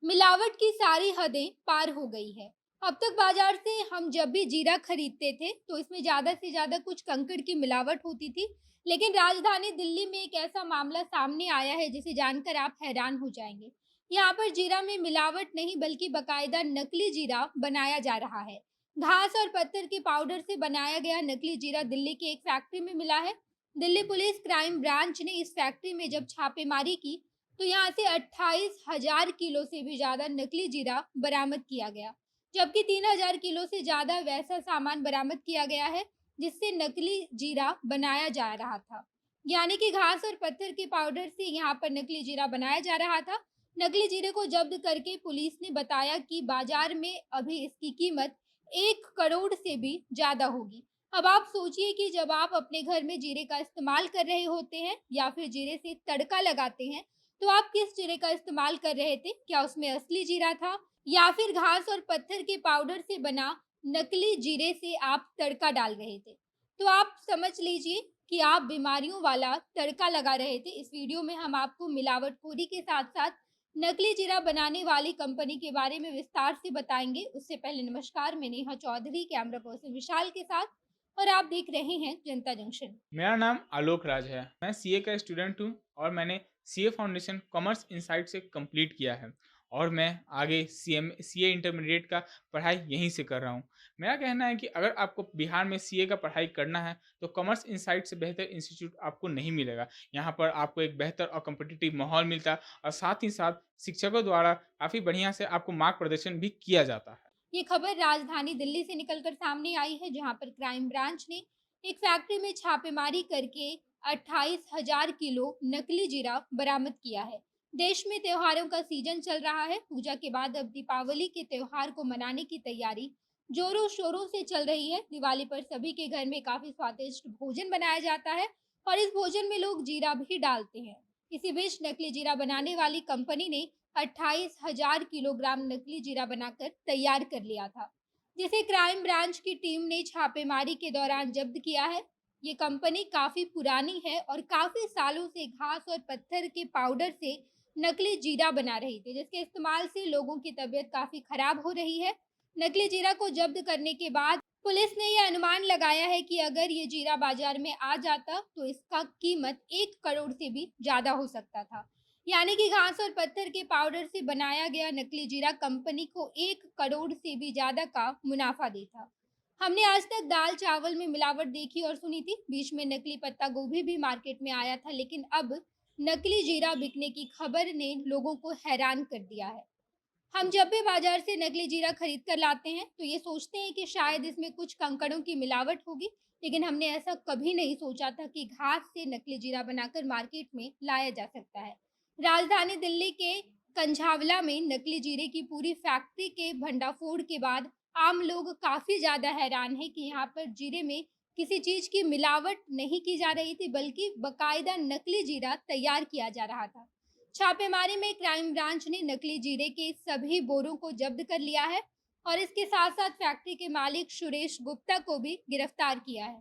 मिलावट की सारी हदें पार हो गई है। अब तक बाजार से हम जब भी जीरा खरीदते थे तो इसमें ज़्यादा से ज़्यादा कुछ कंकड़ की मिलावट होती थी। लेकिन राजधानी दिल्ली में एक ऐसा मामला सामने आया है जिसे जानकर आप हैरान हो जाएंगे। यहाँ पर जीरा में मिलावट नहीं बल्कि बकायदा नकली जीरा बनाया जा रहा है। घास और पत्थर के पाउडर से बनाया गया नकली जीरा दिल्ली की एक फैक्ट्री में मिला है। दिल्ली पुलिस क्राइम ब्रांच ने इस फैक्ट्री में जब छापेमारी की तो यहाँ से 28,000 किलो से भी ज़्यादा नकली जीरा बरामद किया गया, जबकि 3,000 किलो से ज़्यादा वैसा सामान बरामद किया गया है जिससे नकली जीरा बनाया जा रहा था। यानी कि घास और पत्थर के पाउडर से यहाँ पर नकली जीरा बनाया जा रहा था। नकली जीरे को जब्त करके पुलिस ने बताया कि बाजार में अभी इसकी कीमत 1 करोड़ से भी ज़्यादा होगी। अब आप सोचिए कि जब आप अपने घर में जीरे का इस्तेमाल कर रहे होते हैं या फिर जीरे से तड़का लगाते हैं, तो आप किस जीरे का इस्तेमाल कर रहे थे? क्या उसमें असली जीरा था या फिर घास और पत्थर के पाउडर से बना नकली जीरे से आप तड़का डाल रहे थे? तो आप समझ लीजिए कि आप बीमारियों वाला तड़का लगा रहे थे। इस वीडियो में हम आपको मिलावटखोरी के साथ-साथ नकली जीरा बनाने वाली कंपनी के बारे में विस्तार से बताएँगे। उससे पहले नमस्कार, मैं नेहा चौधरी, कैमरा पर्सन विशाल के साथ और आप देख रहे हैं जनता जंक्शन। मेरा नाम आलोक राज है। मैं सीए का स्टूडेंट हूँ और मैंने सीए फाउंडेशन कॉमर्स इनसाइट से कंप्लीट किया है और मैं आगे सीए इंटरमीडिएट का पढ़ाई यहीं से कर रहा हूँ। मेरा कहना है कि अगर आपको बिहार में सीए का पढ़ाई करना है तो कॉमर्स इनसाइट से बेहतर इंस्टीट्यूट आपको नहीं मिलेगा। यहाँ पर आपको एक बेहतर और कॉम्पिटिटिव माहौल मिलता है और साथ ही साथ शिक्षकों द्वारा काफ़ी बढ़िया से आपको मार्ग प्रदर्शन भी किया जाता है। ये खबर राजधानी दिल्ली से निकलकर सामने आई है, जहां पर क्राइम ब्रांच ने एक फैक्ट्री में छापेमारी करके 28,000 किलो नकली जीरा बरामद किया है। देश में त्योहारों का सीजन चल रहा है। पूजा के बाद अब दीपावली के त्योहार को मनाने की तैयारी जोरों शोरों से चल रही है। दिवाली पर सभी के घर में काफी स्वादिष्ट भोजन बनाया जाता है और इस भोजन में लोग जीरा भी डालते हैं। इसी बीच नकली जीरा बनाने वाली कंपनी ने 28,000 किलोग्राम नकली जीरा बनाकर तैयार कर लिया था, जिसे क्राइम ब्रांच की टीम ने छापेमारी के दौरान जब्त किया है। ये कंपनी काफी पुरानी है और काफी सालों से घास और पत्थर के पाउडर से नकली जीरा बना रही थी, जिसके इस्तेमाल से लोगों की तबीयत काफी खराब हो रही है। नकली जीरा को जब्त करने के बाद पुलिस ने यह अनुमान लगाया है कि अगर ये जीरा बाजार में आ जाता तो इसका कीमत 1 करोड़ से भी ज्यादा हो सकता था। यानी कि घास और पत्थर के पाउडर से बनाया गया नकली जीरा कंपनी को 1 करोड़ से भी ज्यादा का मुनाफा देता। हमने आज तक दाल चावल में मिलावट देखी और सुनी थी। बीच में नकली पत्ता गोभी भी मार्केट में आया था, लेकिन अब नकली जीरा बिकने की खबर ने लोगों को हैरान कर दिया है। हम जब भी बाजार से नकली जीरा खरीद कर लाते हैं तो ये सोचते हैं कि शायद इसमें कुछ कंकड़ों की मिलावट होगी, लेकिन हमने ऐसा कभी नहीं सोचा था कि घास से नकली जीरा बनाकर मार्केट में लाया जा सकता है। राजधानी दिल्ली के कंझावला में नकली जीरे की पूरी फैक्ट्री के भंडाफोड़ के बाद आम लोग काफी ज्यादा हैरान है कि यहाँ पर जीरे में किसी चीज की मिलावट नहीं की जा रही थी, बल्कि बकायदा नकली जीरा तैयार किया जा रहा था। छापेमारी में क्राइम ब्रांच ने नकली जीरे के सभी बोरों को जब्त कर लिया है और इसके साथ साथ फैक्ट्री के मालिक सुरेश गुप्ता को भी गिरफ्तार किया है।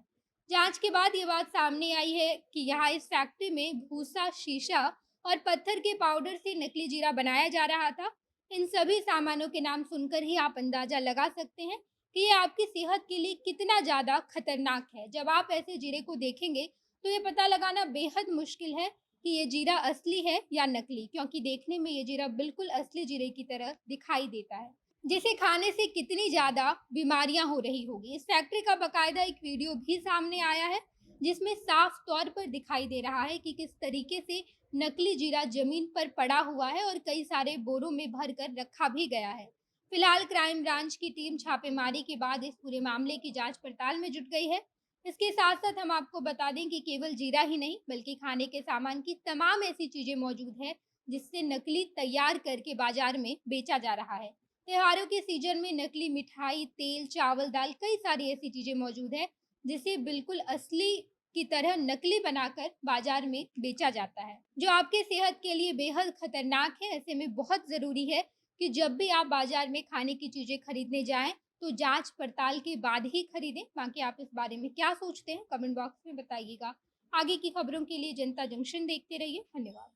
जांच के बाद ये बात सामने आई है कि यहाँ इस फैक्ट्री में भूसा, शीशा और पत्थर के पाउडर से नकली जीरा बनाया जा रहा था। इन सभी सामानों के नाम सुनकर ही आप अंदाजा लगा सकते हैं कि ये आपकी सेहत के लिए कितना ज्यादा खतरनाक है। जब आप ऐसे जीरे को देखेंगे तो ये पता लगाना बेहद मुश्किल है कि ये जीरा असली है या नकली, क्योंकि देखने में ये जीरा बिल्कुल असली जीरे की तरह दिखाई देता है, जिसे खाने से कितनी ज़्यादा बीमारियां हो रही होगी। इस फैक्ट्री का बकायदा एक वीडियो भी सामने आया है जिसमें साफ तौर पर दिखाई दे रहा है कि किस तरीके से नकली जीरा जमीन पर पड़ा हुआ है और कई सारे बोरों में भर कर रखा भी गया है। फिलहाल क्राइम ब्रांच की टीम छापेमारी के बाद इस पूरे मामले की जांच पड़ताल में जुट गई है। इसके साथ साथ हम आपको बता दें कि केवल जीरा ही नहीं बल्कि खाने के सामान की तमाम ऐसी चीजें मौजूद है जिससे नकली तैयार करके बाजार में बेचा जा रहा है। त्योहारों के सीजन में नकली मिठाई, तेल, चावल, दाल, कई सारी ऐसी चीजें मौजूद है जिसे बिल्कुल असली की तरह नकली बनाकर बाजार में बेचा जाता है, जो आपके सेहत के लिए बेहद खतरनाक है। ऐसे में बहुत जरूरी है कि जब भी आप बाजार में खाने की चीजें खरीदने जाएं तो जांच पड़ताल के बाद ही खरीदें। बाकी आप इस बारे में क्या सोचते हैं कमेंट बॉक्स में बताइएगा। आगे की खबरों के लिए जनता जंक्शन देखते रहिए। धन्यवाद।